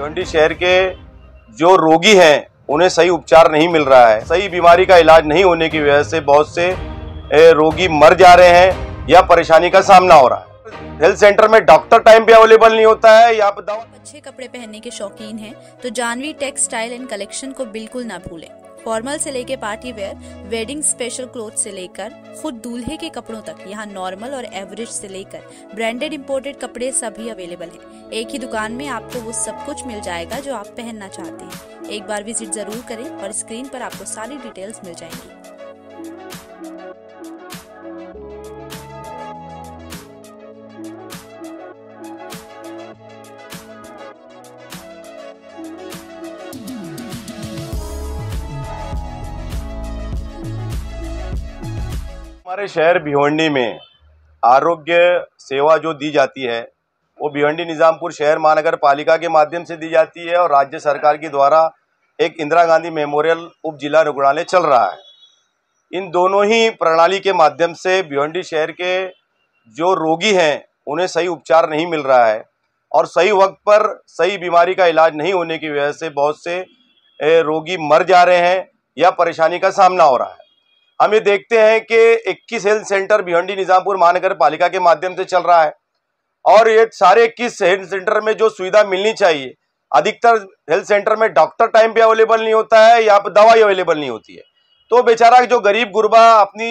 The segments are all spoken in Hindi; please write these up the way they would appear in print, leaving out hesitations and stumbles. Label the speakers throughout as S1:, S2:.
S1: भिवंडी शहर के जो रोगी हैं उन्हें सही उपचार नहीं मिल रहा है। सही बीमारी का इलाज नहीं होने की वजह से बहुत से रोगी मर जा रहे हैं या परेशानी का सामना हो रहा है। हेल्थ सेंटर में डॉक्टर टाइम पे अवेलेबल नहीं होता है या दवा।
S2: अच्छे कपड़े पहनने के शौकीन हैं तो जानवी टेक्सटाइल एंड कलेक्शन को बिल्कुल ना भूलें। फॉर्मल से लेके party wear, wedding special cloth से लेकर खुद दूल्हे के कपड़ों तक यहाँ नॉर्मल और एवरेज से लेकर ब्रांडेड इंपोर्टेड कपड़े सभी अवेलेबल हैं। एक ही दुकान में आपको वो सब कुछ मिल जाएगा जो आप पहनना चाहते हैं। एक बार विजिट जरूर करें और स्क्रीन पर आपको सारी डिटेल्स मिल जाएंगी।
S1: हमारे शहर भिवंडी में आरोग्य सेवा जो दी जाती है वो भिवंडी निजामपुर शहर महानगर पालिका के माध्यम से दी जाती है और राज्य सरकार के द्वारा एक इंदिरा गांधी मेमोरियल उप जिला रुग्णालय चल रहा है। इन दोनों ही प्रणाली के माध्यम से भिवंडी शहर के जो रोगी हैं उन्हें सही उपचार नहीं मिल रहा है और सही वक्त पर सही बीमारी का इलाज नहीं होने की वजह से बहुत से रोगी मर जा रहे हैं या परेशानी का सामना हो रहा है। हम ये देखते हैं कि 21 हेल्थ सेंटर भिवंडी निजामपुर महानगर पालिका के माध्यम से चल रहा है और ये सारे 21 हेल्थ सेंटर में जो सुविधा मिलनी चाहिए, अधिकतर हेल्थ सेंटर में डॉक्टर टाइम पे अवेलेबल नहीं होता है या दवाई अवेलेबल नहीं होती है। तो बेचारा जो गरीब गुरबा अपनी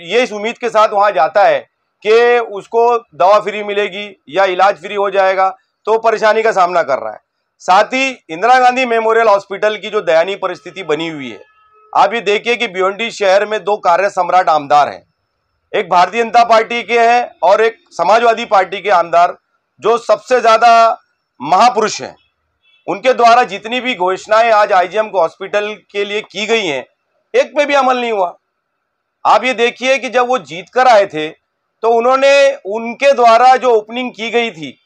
S1: ये इस उम्मीद के साथ वहाँ जाता है कि उसको दवा फ्री मिलेगी या इलाज फ्री हो जाएगा, तो परेशानी का सामना कर रहा है। साथ ही इंदिरा गांधी मेमोरियल हॉस्पिटल की जो दयनीय परिस्थिति बनी हुई है, आप ये देखिए कि भिवंडी शहर में दो कार्य सम्राट आमदार हैं, एक भारतीय जनता पार्टी के हैं और एक समाजवादी पार्टी के आमदार जो सबसे ज्यादा महापुरुष हैं। उनके द्वारा जितनी भी घोषणाएं आज आईजीएम को हॉस्पिटल के लिए की गई हैं, एक पे भी अमल नहीं हुआ। आप ये देखिए कि जब वो जीत कर आए थे तो उन्होंने उनके द्वारा जो ओपनिंग की गई थी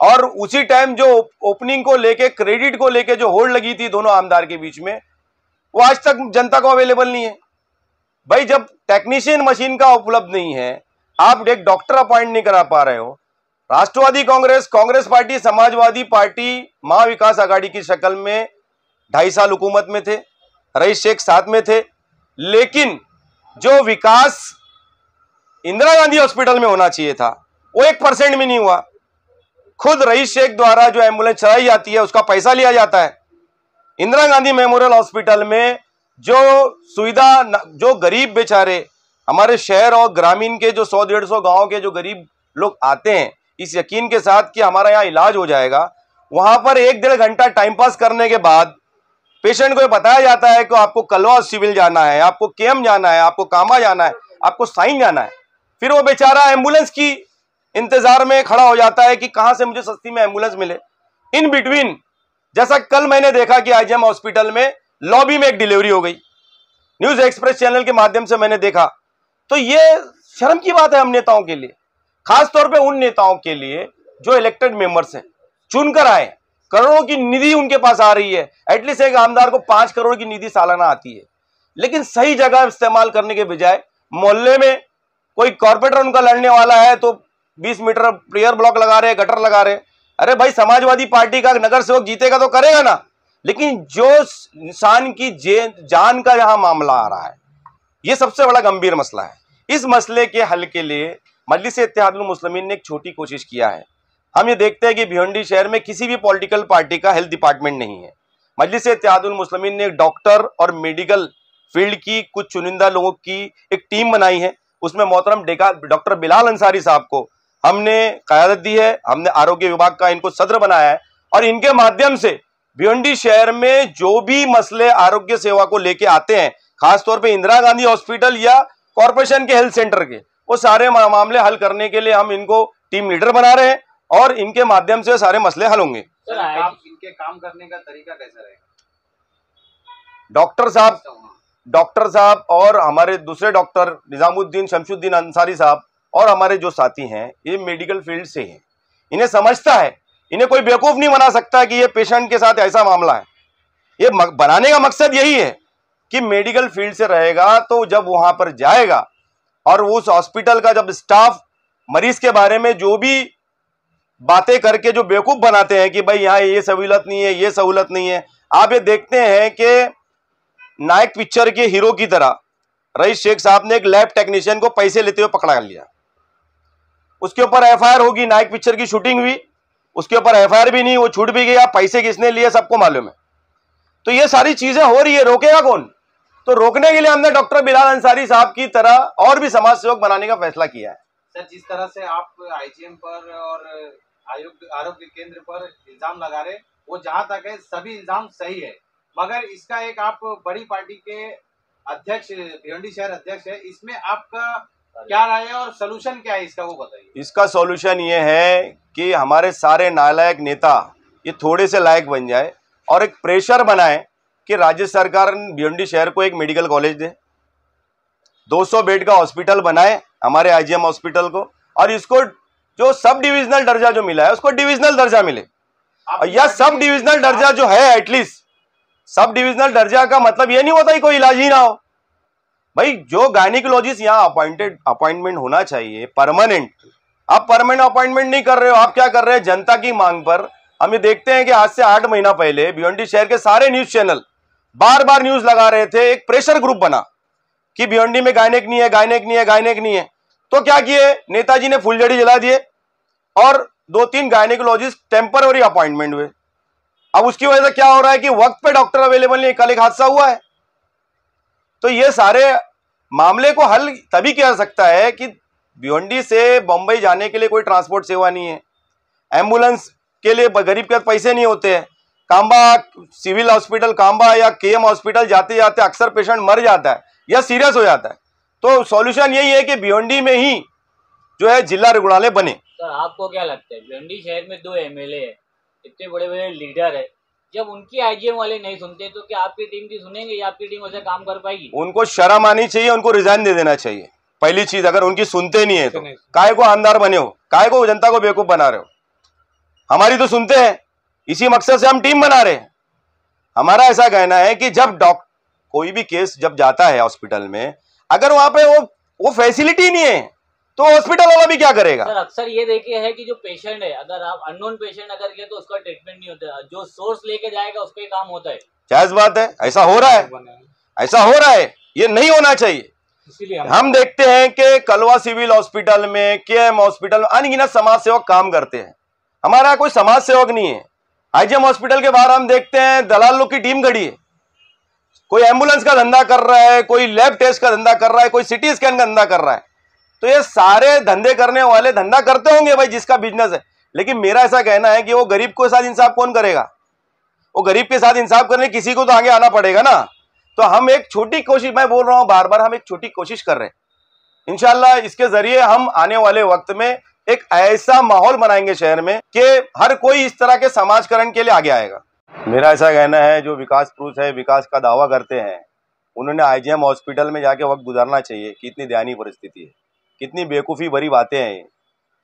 S1: और उसी टाइम जो ओपनिंग को लेके क्रेडिट को लेके जो होड़ लगी थी दोनों आमदार के बीच में, वो आज तक जनता को अवेलेबल नहीं है। भाई जब टेक्नीशियन मशीन का उपलब्ध नहीं है, आप एक डॉक्टर अपॉइंट नहीं करा पा रहे हो। राष्ट्रवादी कांग्रेस, कांग्रेस पार्टी, समाजवादी पार्टी महाविकास आघाड़ी की शक्ल में 2.5 साल हुकूमत में थे, रईस शेख साथ में थे, लेकिन जो विकास इंदिरा गांधी हॉस्पिटल में होना चाहिए था वो 1% भी नहीं हुआ। खुद रईस शेख द्वारा जो एम्बुलेंस चलाई जाती है उसका पैसा लिया जाता है। इंदिरा गांधी मेमोरियल हॉस्पिटल में जो सुविधा, जो गरीब बेचारे हमारे शहर और ग्रामीण के जो 100-150 गांव के जो गरीब लोग आते हैं इस यकीन के साथ कि हमारा यहाँ इलाज हो जाएगा, वहां पर 1-1.5 घंटा टाइम पास करने के बाद पेशेंट को बताया जाता है कि आपको कलवा सिविल जाना है, आपको केम जाना है, आपको कामा जाना है, आपको साइन जाना है। फिर वो बेचारा एम्बुलेंस की इंतजार में खड़ा हो जाता है कि कहां से मुझे सस्ती में एम्बुलेंस मिले। इन बिटवीन जैसा कल मैंने देखा कि आईजीएम हॉस्पिटल में लॉबी में एक डिलीवरी हो गई, न्यूज एक्सप्रेस चैनल के माध्यम से मैंने देखा। तो ये शर्म की बात है हम नेताओं के लिए, खास तौर पे उन नेताओं के लिए जो इलेक्टेड मेंबर्स हैं, चुनकर आए, करोड़ों की निधि उनके पास आ रही है। एटलीस्ट एक आमदार को 5 करोड़ की निधि सालाना आती है, लेकिन सही जगह इस्तेमाल करने के बजाय मोहल्ले में कोई कॉर्पोरेटर उनका लड़ने वाला है तो 20 मीटर प्लेयर ब्लॉक लगा रहे, गटर लगा रहे। अरे भाई, समाजवादी पार्टी का नगर सेवक जीतेगा तो करेगा ना, लेकिन जो इंसान की जान का यहां मामला आ रहा है, ये सबसे बड़ा गंभीर मसला है। इस मसले के हल के लिए मजलिस-ए-इत्तेहादुल मुस्लिमीन ने एक छोटी कोशिश किया है। हम ये देखते हैं कि भिवंडी शहर में किसी भी पॉलिटिकल पार्टी का हेल्थ डिपार्टमेंट नहीं है। मजलिस-ए-इत्तेहादुल मुस्लिमीन ने एक डॉक्टर और मेडिकल फील्ड की कुछ चुनिंदा लोगों की एक टीम बनाई है। उसमें मोहतरम डॉक्टर बिलाल अंसारी साहब को हमने क़यादत दी है, हमने आरोग्य विभाग का इनको सदर बनाया है और इनके माध्यम से भिवंडी शहर में जो भी मसले आरोग्य सेवा को लेके आते हैं, खासतौर पे इंदिरा गांधी हॉस्पिटल या कॉरपोरेशन के हेल्थ सेंटर के, वो सारे मामले हल करने के लिए हम इनको टीम लीडर बना रहे हैं और इनके माध्यम से सारे मसले हल होंगे।
S3: सर, इनके काम करने का तरीका कैसा रहेगा?
S1: डॉक्टर साहब और हमारे दूसरे डॉक्टर निजामुद्दीन शमशुद्दीन अंसारी साहब और हमारे जो साथी हैं, ये मेडिकल फील्ड से हैं, इन्हें समझता है, इन्हें कोई बेवकूफ नहीं बना सकता कि ये पेशेंट के साथ ऐसा मामला है। ये बनाने का मकसद यही है कि मेडिकल फील्ड से रहेगा तो जब वहां पर जाएगा और उस हॉस्पिटल का जब स्टाफ मरीज के बारे में जो भी बातें करके जो बेवकूफ बनाते हैं कि भाई यहाँ ये सहूलत नहीं है, ये सहूलत नहीं है। आप ये देखते हैं कि नायक पिक्चर के हीरो की तरह रईस शेख साहब ने एक लैब टेक्नीशियन को पैसे लेते हुए पकड़ा लिया, उसके ऊपर एफआईआर होगी। नायक पिक्चर की शूटिंग हुई, उसके ऊपर एफआईआर भी नहीं, वो छूट भी गया। पैसे किसने लिए सबको मालूम है। तो ये सारी चीजें हो रही है, रोकेगा कौन? तो रोकने के लिए हमने डॉक्टर बिलाल अंसारी साहब की तरह और भी समाज सेवक बनाने का फैसला किया है।
S3: सर, जिस तरह से आप आईजीएम पर और आरोग्य केंद्र पर इल्जाम लगा रहे, वो जहां तक है सभी इल्जाम सही है, मगर इसका एक आप बड़ी पार्टी के अध्यक्ष, भिवंडी शहर अध्यक्ष है, इसमें आपका क्या राय है और सोल्यूशन क्या है इसका, वो बताइए।
S1: इसका सॉल्यूशन ये है कि हमारे सारे नालायक नेता ये थोड़े से लायक बन जाए और एक प्रेशर बनाए कि राज्य सरकार भिवंडी शहर को एक मेडिकल कॉलेज दे, 200 बेड का हॉस्पिटल बनाए हमारे आईजीएम हॉस्पिटल को, और इसको जो सब डिविजनल दर्जा जो मिला है उसको डिविजनल दर्जा मिले। और यह सब डिविजनल दर्जा जो है, एटलीस्ट सब डिविजनल दर्जा का मतलब ये नहीं होता कि कोई इलाज ही ना हो भाई। जो गायनिकोलॉजिस्ट यहाँ अपॉइंटमेंट होना चाहिए परमानेंट, आप परमानेंट अपॉइंटमेंट नहीं कर रहे हो। आप क्या कर रहे हैं? जनता की मांग पर हम ये देखते हैं कि आज से 8 महीना पहले भिवंडी शहर के सारे न्यूज चैनल बार बार न्यूज लगा रहे थे, एक प्रेशर ग्रुप बना कि भिवंडी में गायनेक नहीं है, गायनेक नहीं है, गायनेक नहीं है। तो क्या किए? नेताजी ने फुलझड़ी जला दिए और 2-3 गायनेकोलॉजिस्ट टेम्पररी अपॉइंटमेंट हुए। अब उसकी वजह से क्या हो रहा है कि वक्त पे डॉक्टर अवेलेबल नहीं। कल एक हादसा हुआ है। तो ये सारे मामले को हल तभी किया जा सकता है कि भिवंडी से बम्बई जाने के लिए कोई ट्रांसपोर्ट सेवा नहीं है, एम्बुलेंस के लिए गरीब के पैसे नहीं होते हैं। कांबा सिविल हॉस्पिटल कांबा या केएम हॉस्पिटल जाते जाते अक्सर पेशेंट मर जाता है या सीरियस हो जाता है। तो सॉल्यूशन यही है कि भिवंडी में ही जो है जिला रुग्णालय बने।
S4: सर, आपको क्या लगता है भिवंडी शहर में 2 एमएलए है, इतने बड़े बड़े लीडर है, जब उनकी आईजीएम वाले नहीं सुनते तो क्या आपकी टीम की सुनेंगे या आपकी टीम वैसे काम कर पाएगी? उनको
S1: शर्म आनी चाहिए, उनको रिजाइन दे देना चाहिए। पहली चीज, अगर उनकी सुनते नहीं है तो काहे को आमदार बने हो, काहे को जनता को बेवकूफ बना रहे हो? हमारी तो सुनते हैं, इसी मकसद से हम टीम बना रहे हैं। हमारा ऐसा कहना है कि जब कोई भी केस जब जाता है हॉस्पिटल में, अगर वहां पे वो फैसिलिटी नहीं है तो हॉस्पिटल वाला भी क्या करेगा?
S4: सर, अक्सर ये देखे है कि जो पेशेंट है, अगर आप अननोन पेशेंट अगर गए तो उसका ट्रीटमेंट नहीं होता, जो सोर्स लेके जाएगा उसका ही काम होता है।
S1: जायज बात है, ऐसा हो रहा है, ऐसा हो रहा है, ये नहीं होना चाहिए। इसीलिए हम देखते हैं कि कलवा सिविल हॉस्पिटल में, केएम हॉस्पिटल में अनगिनत समाज सेवक काम करते हैं। हमारा कोई समाज सेवक नहीं है। आईजीएम हॉस्पिटल के बाहर हम देखते हैं दलाल लोग की टीम खड़ी है। कोई एम्बुलेंस का धंधा कर रहा है, कोई लैब टेस्ट का धंधा कर रहा है, कोई सिटी स्कैन का धंधा कर रहा है। तो ये सारे धंधे करने वाले धंधा करते होंगे भाई, जिसका बिजनेस है। लेकिन मेरा ऐसा कहना है कि वो गरीब के साथ इंसाफ कौन करेगा? वो गरीब के साथ इंसाफ करने किसी को तो आगे आना पड़ेगा ना। तो हम एक छोटी कोशिश, मैं बोल रहा हूं बार बार, हम एक छोटी कोशिश कर रहे हैं। इंशाल्लाह इसके जरिए हम आने वाले वक्त में एक ऐसा माहौल बनाएंगे शहर में कि हर कोई इस तरह के समाजकरण के लिए आगे आएगा। मेरा ऐसा कहना है, जो विकास पुरुष है, विकास का दावा करते हैं, उन्होंने आईजीएम हॉस्पिटल में जाके वक्त गुजारना चाहिए। कितनी दयनीय परिस्थिति है, कितनी बेवकूफ़ी भरी बातें हैं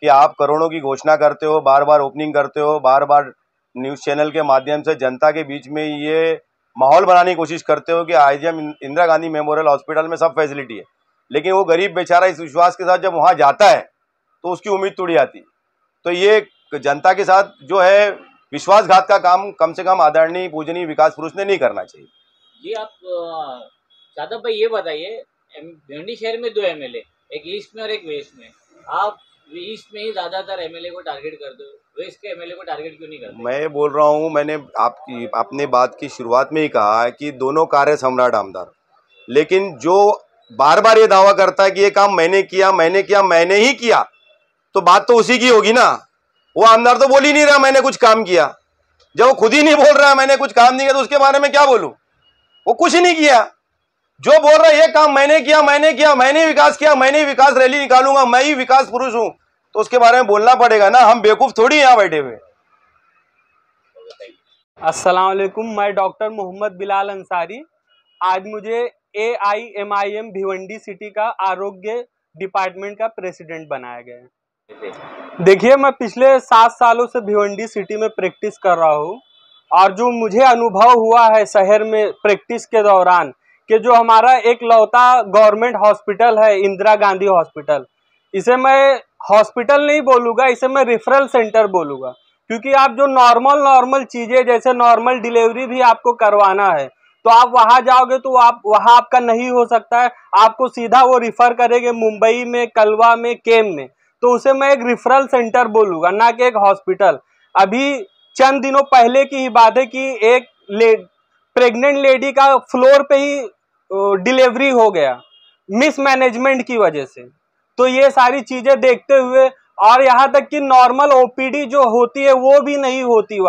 S1: कि आप करोड़ों की घोषणा करते हो, बार बार ओपनिंग करते हो, बार बार न्यूज़ चैनल के माध्यम से जनता के बीच में ये माहौल बनाने की कोशिश करते हो कि IgM Indira Gandhi memorial hospital में सब फैसिलिटी है। लेकिन वो गरीब बेचारा इस विश्वास के साथ जब वहाँ जाता है तो उसकी उम्मीद टूट जाती है। तो ये जनता के साथ जो है विश्वासघात का काम कम से कम आदरणीय पूजनीय विकास पुरुष ने नहीं करना चाहिए।
S4: ये आप शादाब भाई ये बताइए, भिवंडी शहर में 2 एमएलए, एक ईस्ट में और एक वेस्ट में, आप ईस्ट में ही ज्यादातर एमएलए को टारगेट करते हो, वेस्ट के एमएलए को टारगेट क्यों नहीं करते?
S1: मैं बोल रहा हूँ, मैंने अपने बात की शुरुआत में ही कहा है कि दोनों कार्य सम्राट आमदार, लेकिन जो बार बार ये दावा करता है कि ये काम मैंने किया, मैंने ही किया, तो बात तो उसी की होगी ना। वो आमदार तो बोल ही नहीं रहा मैंने कुछ काम किया। जब वो खुद ही नहीं बोल रहा मैंने कुछ काम नहीं किया तो उसके बारे में क्या बोलूं? वो कुछ नहीं किया। जो बोल रहा है ये काम मैंने किया, मैंने ही विकास किया, मैंने ही विकास रैली निकालूंगा, मैं ही विकास पुरुष हूं, तो उसके बारे में बोलना पड़ेगा ना। हम बेवकूफ थोड़ी यहाँ बैठे हुए।
S5: अस्सलाम वालेकुम, मैं डॉक्टर मोहम्मद बिलाल अंसारी। आज मुझे AIMIM भिवंडी सिटी का आरोग्य डिपार्टमेंट का प्रेसिडेंट बनाया गया है। देखिए, मैं पिछले 7 सालों से भिवंडी सिटी में प्रैक्टिस कर रहा हूँ और जो मुझे अनुभव हुआ है शहर में प्रैक्टिस के दौरान कि जो हमारा एक लौता गवर्नमेंट हॉस्पिटल है इंदिरा गांधी हॉस्पिटल, इसे मैं हॉस्पिटल नहीं बोलूँगा, इसे मैं रेफरल सेंटर बोलूँगा, क्योंकि आप जो नॉर्मल चीज़ें जैसे नॉर्मल डिलीवरी भी आपको करवाना है तो आप वहाँ जाओगे तो आप वहाँ आपका नहीं हो सकता है, आपको सीधा वो रिफ़र करेंगे मुंबई में, कलवा में, केम में, तो उसे मैं एक रेफरल सेंटर बोलूँगा, ना कि एक हॉस्पिटल। अभी चंद दिनों पहले की ही बात है कि एक प्रेग्नेंट लेडी का फ्लोर पे ही डिलीवरी हो गया मिसमैनेजमेंट की वजह से। तो ये सारी चीज़ें देखते हुए, और यहाँ तक कि नॉर्मल ओपीडी जो होती है वो भी नहीं होती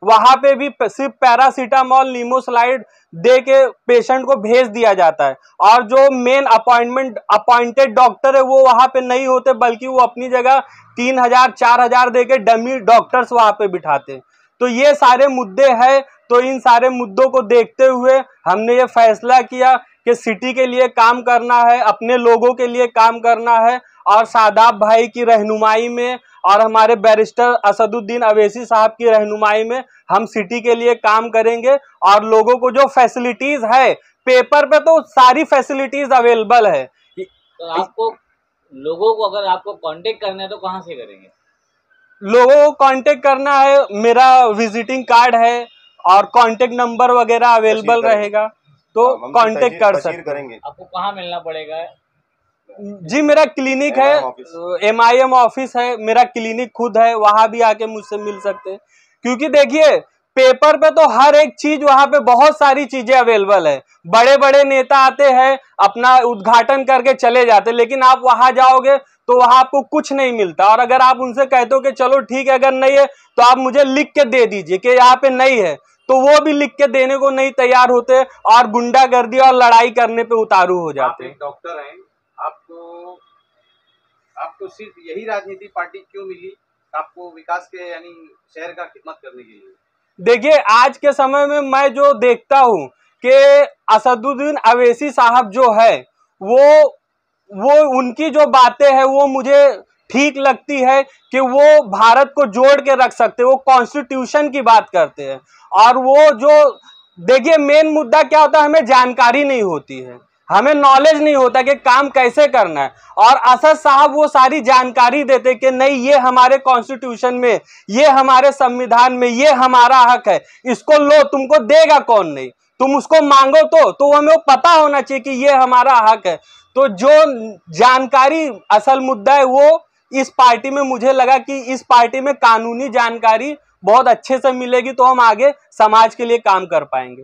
S5: वहाँ पे भी सिर्फ पैरासीटामॉल, नीमोस्लाइड दे के पेशेंट को भेज दिया जाता है, और जो मेन अपॉइंटेड डॉक्टर है वो वहाँ पे नहीं होते, बल्कि वो अपनी जगह 3,000 4,000 दे के डमी डॉक्टर्स वहाँ पे बिठाते। तो ये सारे मुद्दे हैं। तो इन सारे मुद्दों को देखते हुए हमने ये फैसला किया कि सिटी के लिए काम करना है, अपने लोगों के लिए काम करना है, और शादाब भाई की रहनुमाई में और हमारे बैरिस्टर असदुद्दीन अवैसी साहब की रहनुमाई में हम सिटी के लिए काम करेंगे। और लोगों को जो फैसिलिटीज है, पेपर पे तो सारी फैसिलिटीज अवेलेबल है।
S4: तो आपको लोगों को अगर आपको कांटेक्ट करना है तो कहाँ से करेंगे?
S5: लोगों को कांटेक्ट करना है, मेरा विजिटिंग कार्ड है और कांटेक्ट नंबर वगैरह अवेलेबल रहेगा, तो कांटेक्ट कर सकते हैं।
S4: आपको कहाँ मिलना पड़ेगा?
S5: जी, मेरा क्लिनिक है, MIM ऑफिस है, मेरा क्लिनिक खुद है, वहां भी आके मुझसे मिल सकते हैं। क्योंकि देखिए पेपर पे तो हर एक चीज, वहां पे बहुत सारी चीजें अवेलेबल है, बड़े बड़े नेता आते हैं अपना उद्घाटन करके चले जाते, लेकिन आप वहां जाओगे तो वहां आपको कुछ नहीं मिलता। और अगर आप उनसे कहते हो कि चलो ठीक है, अगर नहीं है तो आप मुझे लिख के दे दीजिए कि यहाँ पे नहीं है, तो वो भी लिख के देने को नहीं तैयार होते और गुंडागर्दी और लड़ाई करने पे उतारू हो जाते हैं।
S3: आप एक डॉक्टर हैं, आपको सिर्फ यही राजनीतिक पार्टी क्यों मिली? आपको विकास के यानी शहर का खिदमत करने के लिए?
S5: देखिए आज के समय में मैं जो देखता हूँ कि असदुद्दीन अवैसी साहब जो है वो उनकी जो बातें हैं वो मुझे ठीक लगती है कि वो भारत को जोड़ के रख सकते हैं, वो कॉन्स्टिट्यूशन की बात करते हैं। और वो जो देखिए मेन मुद्दा क्या होता है, हमें जानकारी नहीं होती है, हमें नॉलेज नहीं होता कि काम कैसे करना है, और असद साहब वो सारी जानकारी देते कि नहीं ये हमारे कॉन्स्टिट्यूशन में, ये हमारे संविधान में, ये हमारा हक है, इसको लो, तुमको देगा कौन नहीं, तुम उसको मांगो तो हमें वो पता होना चाहिए कि ये हमारा हक है। तो जो जानकारी असल मुद्दा है वो इस पार्टी में, मुझे लगा कि इस पार्टी में कानूनी जानकारी बहुत अच्छे से मिलेगी तो हम आगे समाज के लिए काम कर पाएंगे।